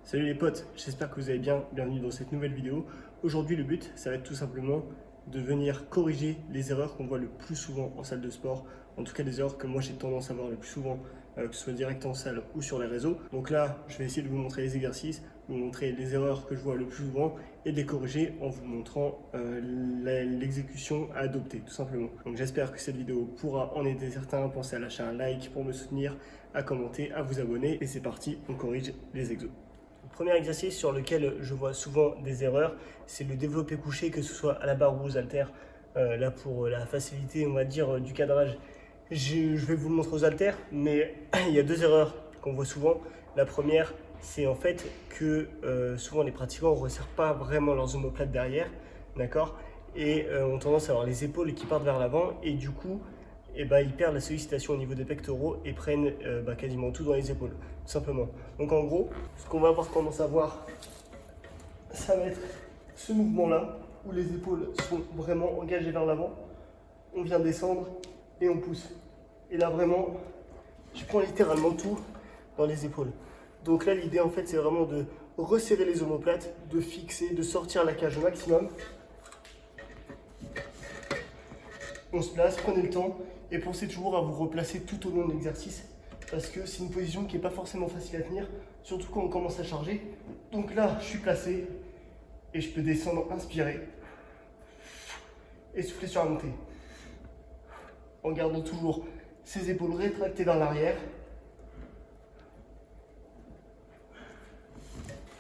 Salut les potes, j'espère que vous allez bien, bienvenue dans cette nouvelle vidéo. Aujourd'hui le but, ça va être tout simplement de venir corriger les erreurs qu'on voit le plus souvent en salle de sport. En tout cas des erreurs que moi j'ai tendance à voir le plus souvent, que ce soit direct en salle ou sur les réseaux. Donc là, je vais essayer de vous montrer les exercices, vous montrer les erreurs que je vois le plus souvent et de les corriger en vous montrant l'exécution à adopter tout simplement. Donc j'espère que cette vidéo pourra en aider certains. Pensez à lâcher un like pour me soutenir, à commenter, à vous abonner et c'est parti, on corrige les exos. Le premier exercice sur lequel je vois souvent des erreurs, c'est le développé couché, que ce soit à la barre ou aux haltères. Là, pour la facilité, on va dire, du cadrage, je vais vous le montrer aux haltères, mais il y a deux erreurs qu'on voit souvent. La première, c'est en fait que souvent les pratiquants ne resserrent pas vraiment leurs omoplates derrière, d'accord, et ont tendance à avoir les épaules qui partent vers l'avant, et du coup, ils perdent la sollicitation au niveau des pectoraux et prennent quasiment tout dans les épaules, tout simplement. Donc en gros, ce qu'on va avoir tendance à voir, ça va être ce mouvement-là, où les épaules sont vraiment engagées vers l'avant. On vient descendre et on pousse. Et là vraiment, je prends littéralement tout dans les épaules. Donc là, l'idée en fait, c'est vraiment de resserrer les omoplates, de fixer, de sortir la cage au maximum. On se place, prenez le temps et pensez toujours à vous replacer tout au long de l'exercice parce que c'est une position qui n'est pas forcément facile à tenir, surtout quand on commence à charger. Donc là, je suis placé et je peux descendre, inspirer et souffler sur la montée. En gardant toujours ses épaules rétractées vers l'arrière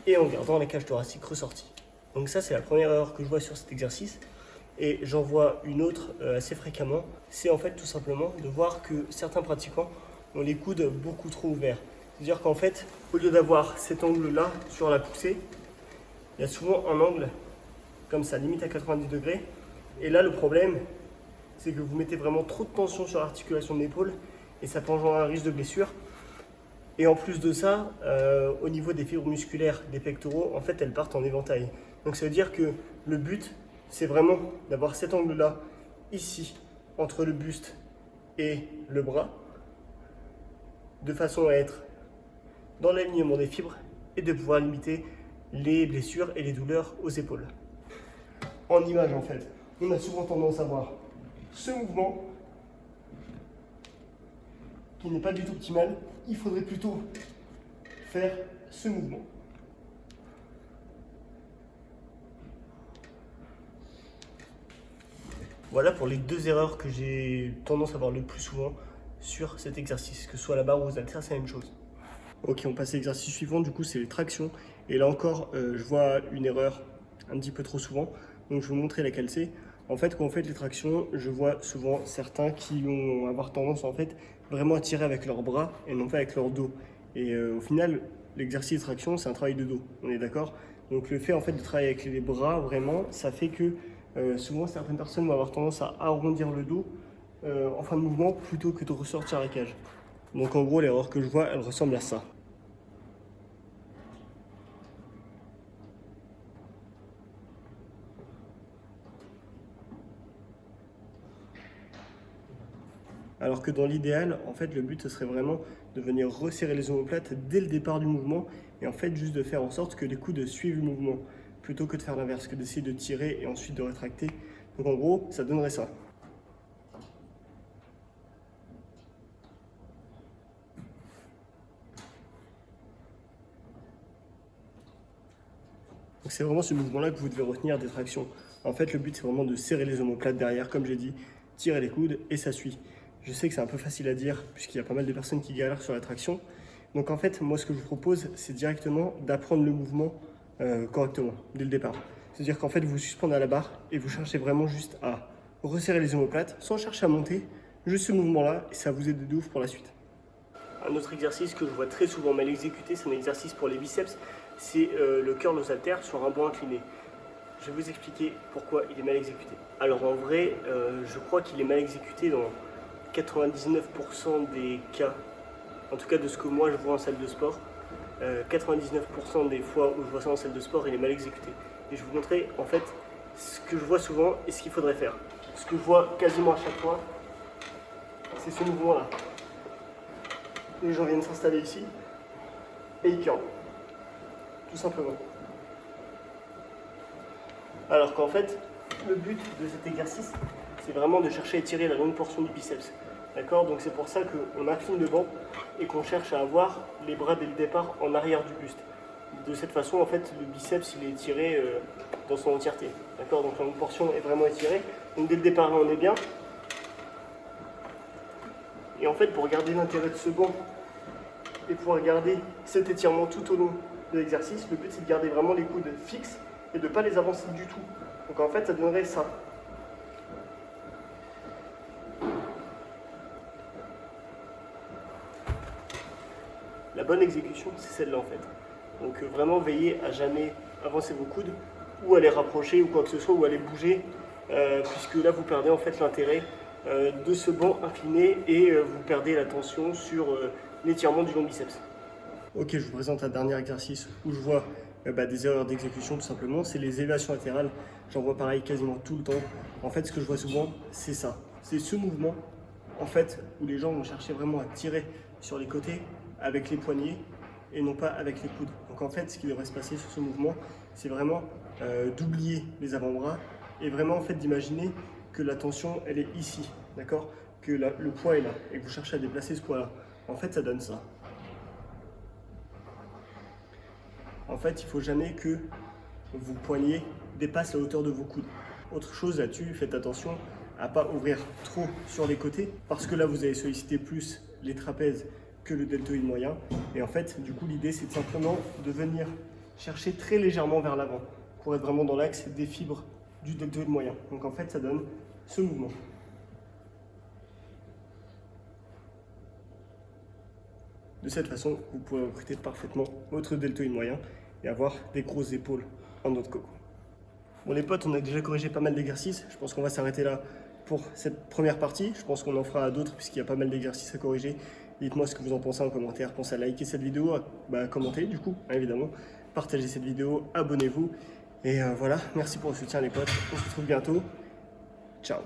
et en gardant la cage thoracique ressortie. Donc ça, c'est la première erreur que je vois sur cet exercice. Et j'en vois une autre assez fréquemment, c'est en fait tout simplement de voir que certains pratiquants ont les coudes beaucoup trop ouverts. C'est-à-dire qu'en fait, au lieu d'avoir cet angle-là sur la poussée, il y a souvent un angle comme ça, limite à 90 degrés. Et là, le problème, c'est que vous mettez vraiment trop de tension sur l'articulation de l'épaule et ça peut engendrer un risque de blessure. Et en plus de ça, au niveau des fibres musculaires des pectoraux, en fait, elles partent en éventail. Donc ça veut dire que le but, c'est vraiment d'avoir cet angle-là, ici, entre le buste et le bras, de façon à être dans l'alignement des fibres et de pouvoir limiter les blessures et les douleurs aux épaules. En image, en fait, on a souvent tendance à voir ce mouvement qui n'est pas du tout optimal. Il faudrait plutôt faire ce mouvement. Voilà pour les deux erreurs que j'ai tendance à voir le plus souvent sur cet exercice, que ce soit la barre ou aux haltères, c'est la même chose. Ok, on passe à l'exercice suivant, du coup c'est les tractions. Et là encore, je vois une erreur un petit peu trop souvent, donc je vais vous montrer laquelle c'est. En fait, quand on fait les tractions, je vois souvent certains qui vont avoir tendance en fait vraiment à tirer avec leurs bras et non pas avec leur dos. Et au final, l'exercice de traction, c'est un travail de dos, on est d'accord? Donc le fait en fait de travailler avec les bras, vraiment, ça fait que souvent certaines personnes vont avoir tendance à arrondir le dos en fin de mouvement plutôt que de ressortir la cage. Donc en gros, l'erreur que je vois, elle ressemble à ça. Alors que dans l'idéal, en fait, le but, ce serait vraiment de venir resserrer les omoplates dès le départ du mouvement et en fait juste de faire en sorte que les coudes suivent le mouvement plutôt que de faire l'inverse, que d'essayer de tirer et ensuite de rétracter. Donc en gros, ça donnerait ça. Donc c'est vraiment ce mouvement-là que vous devez retenir des tractions. En fait, le but, c'est vraiment de serrer les omoplates derrière, comme j'ai dit, tirer les coudes et ça suit. Je sais que c'est un peu facile à dire puisqu'il y a pas mal de personnes qui galèrent sur la traction. Donc en fait, moi, ce que je vous propose, c'est directement d'apprendre le mouvement correctement, dès le départ. C'est-à-dire qu'en fait, vous suspendez à la barre et vous cherchez vraiment juste à resserrer les omoplates sans chercher à monter, juste ce mouvement-là, et ça vous aide de ouf pour la suite. Un autre exercice que je vois très souvent mal exécuté, c'est un exercice pour les biceps, c'est le curl aux haltères sur un banc incliné. Je vais vous expliquer pourquoi il est mal exécuté. Alors en vrai, je crois qu'il est mal exécuté dans 99% des cas, en tout cas de ce que moi je vois en salle de sport. 99% des fois où je vois ça en salle de sport, il est mal exécuté. Et je vais vous montrer en fait ce que je vois souvent et ce qu'il faudrait faire. Ce que je vois quasiment à chaque fois, c'est ce mouvement-là. Les gens viennent s'installer ici et ils curlent. simplement. Alors qu'en fait, le but de cet exercice, c'est vraiment de chercher à étirer la longue portion du biceps. D'accord? Donc c'est pour ça qu'on incline le banc et qu'on cherche à avoir les bras dès le départ en arrière du buste. De cette façon, en fait, le biceps il est étiré dans son entièreté. D'accord? Donc la longue portion est vraiment étirée. Donc dès le départ, là, on est bien. Et en fait, pour garder l'intérêt de ce banc et pouvoir garder cet étirement tout au long de l'exercice, le but c'est de garder vraiment les coudes fixes et de ne pas les avancer du tout. Donc en fait, ça donnerait ça. La bonne exécution, c'est celle-là en fait. Donc vraiment veillez à jamais avancer vos coudes ou à les rapprocher ou quoi que ce soit ou à les bouger puisque là vous perdez en fait l'intérêt de ce banc incliné et vous perdez la tension sur l'étirement du long biceps. Ok, je vous présente un dernier exercice où je vois des erreurs d'exécution tout simplement, c'est les élévations latérales. J'en vois pareil quasiment tout le temps. En fait, ce que je vois souvent, c'est ça. C'est ce mouvement en fait où les gens vont chercher vraiment à tirer sur les côtés avec les poignets et non pas avec les coudes. Donc en fait, ce qui devrait se passer sur ce mouvement, c'est vraiment d'oublier les avant-bras et vraiment en fait d'imaginer que la tension elle est ici, d'accord? Que le poids est là et que vous cherchez à déplacer ce poids-là. En fait, ça donne ça. En fait, il ne faut jamais que vos poignets dépassent la hauteur de vos coudes. Autre chose là-dessus, faites attention à ne pas ouvrir trop sur les côtés parce que là, vous allez solliciter plus les trapèzes que le deltoïde moyen. Et en fait, du coup, l'idée, c'est simplement de venir chercher très légèrement vers l'avant pour être vraiment dans l'axe des fibres du deltoïde moyen. Donc en fait, ça donne ce mouvement. De cette façon, vous pouvez recruter parfaitement votre deltoïde moyen et avoir des grosses épaules en noix de coco. Bon les potes, on a déjà corrigé pas mal d'exercices. Je pense qu'on va s'arrêter là pour cette première partie. Je pense qu'on en fera d'autres puisqu'il y a pas mal d'exercices à corriger. Dites-moi ce que vous en pensez en commentaire. Pensez à liker cette vidéo, à commenter du coup, évidemment. Partagez cette vidéo, abonnez-vous. Et voilà, merci pour le soutien les potes. On se retrouve bientôt. Ciao.